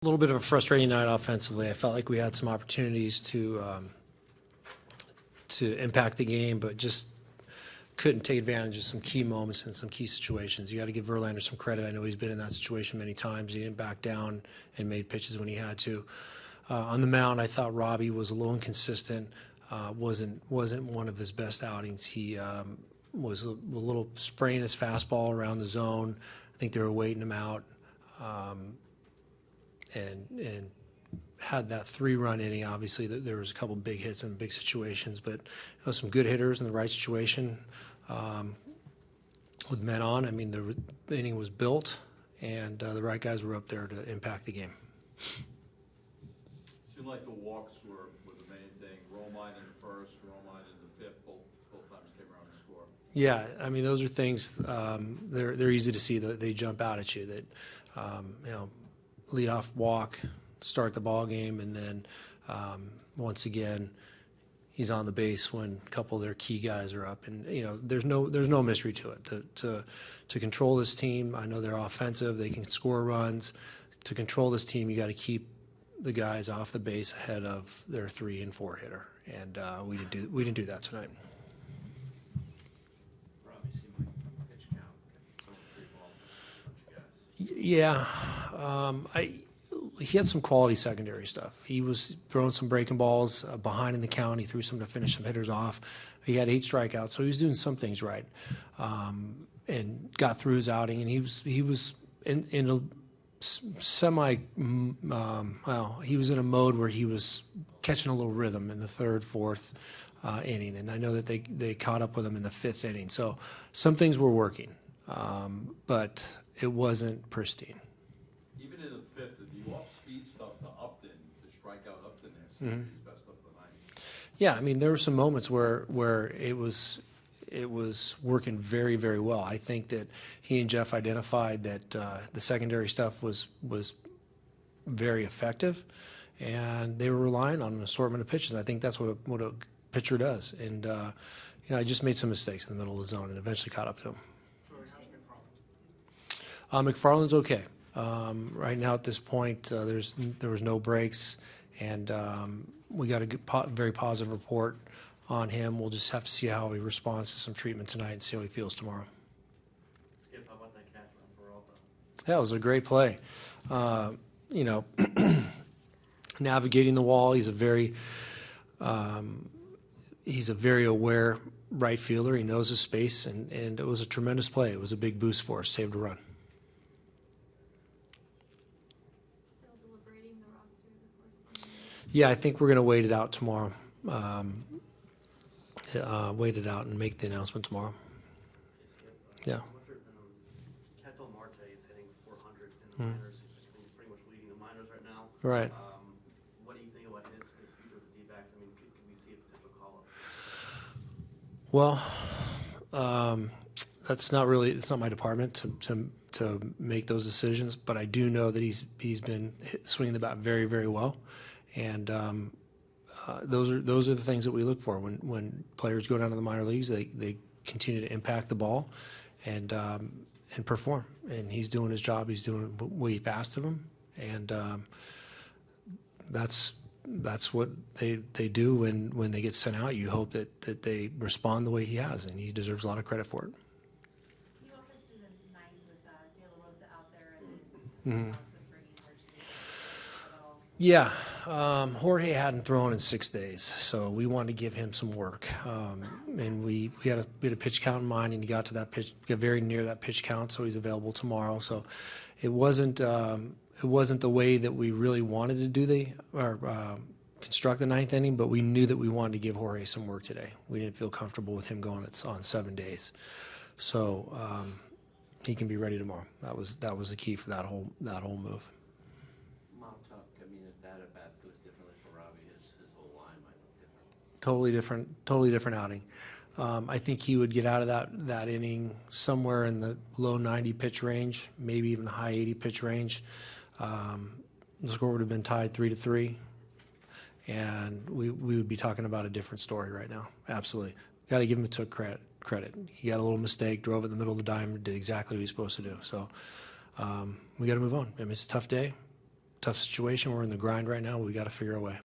A little bit of a frustrating night offensively. I felt like we had some opportunities to impact the game, but just couldn't take advantage of some key moments and some key situations. You got to give Verlander some credit. I know he's been in that situation many times. He didn't back down and made pitches when he had to. On the mound, I thought Robbie was a little inconsistent. Wasn't one of his best outings. He was a little spraying his fastball around the zone. I think they were waiting him out. And had that 3-run inning. Obviously, there was a couple big hits in big situations, but some good hitters in the right situation with men on. I mean, the inning was built, and the right guys were up there to impact the game. Seemed like the walks were the main thing. Romine in the first, Romine in the fifth. Both times came around to score. Yeah, I mean, those are things. They're easy to see. That they jump out at you. That lead off walk, start the ball game, and then once again he's on the base when a couple of their key guys are up. And there's no mystery to it. To control this team, I know they're offensive, they can score runs. To control this team, you got to keep the guys off the base ahead of their 3 and 4 hitter, and we didn't do that tonight. Yeah, he had some quality secondary stuff. He was throwing some breaking balls behind in the count. He threw some to finish some hitters off. He had 8 strikeouts, so he was doing some things right, and got through his outing. And he was in a semi. He was in a mode where he was catching a little rhythm in the 3rd, 4th inning, and I know that they caught up with him in the 5th inning. So some things were working, but it wasn't pristine. Even in the 5th, the off-speed stuff to Upton, to strike out Upton is his best stuff of the night. Yeah, I mean, there were some moments where it was working very, very well. I think that he and Jeff identified that the secondary stuff was very effective, and they were relying on an assortment of pitches. I think that's what a pitcher does. And I just made some mistakes in the middle of the zone and eventually caught up to him. McFarland's okay. Right now at this point, there was no breaks, and we got a very positive report on him. We'll just have to see how he responds to some treatment tonight and see how he feels tomorrow. Skip, how about that catch run for Peralta? Yeah, it was a great play. Navigating the wall, he's a very aware right fielder. He knows his space, and it was a tremendous play. It was a big boost for us, saved a run. Yeah, I think we're going to wait it out tomorrow. Wait it out and make the announcement tomorrow. Yeah. Ketel Marte is hitting 400 in the minors. He's pretty much leading the minors right now. Right. What do you think about his future with the D-backs? I mean, could we see a potential call-up? Well, it's not my department to make those decisions, but I do know that he's been swinging the bat very, very well. And those are the things that we look for when players go down to the minor leagues. They continue to impact the ball and perform. And he's doing his job. He's doing what we've asked of him, and that's what they do when they get sent out. You hope that they respond the way he has, and he deserves a lot of credit for it. You walk us through the night with De La Rosa out there and Yeah, Jorge hadn't thrown in 6 days, so we wanted to give him some work. And we had a pitch count in mind, and he got to that pitch, got very near that pitch count, so he's available tomorrow. So it wasn't the way that we really wanted to do construct the 9th inning, but we knew that we wanted to give Jorge some work today. We didn't feel comfortable with him going on 7 days, so he can be ready tomorrow. That was the key for that whole move. Totally different outing. I think he would get out of that inning somewhere in the low 90 pitch range, maybe even high 80 pitch range. The score would have been tied 3-3, and we would be talking about a different story right now. Absolutely, got to give him credit. He got a little mistake, drove it in the middle of the diamond, did exactly what he was supposed to do. So we got to move on. I mean, it's a tough day. tough situation. We're in the grind right now. We got to figure a way.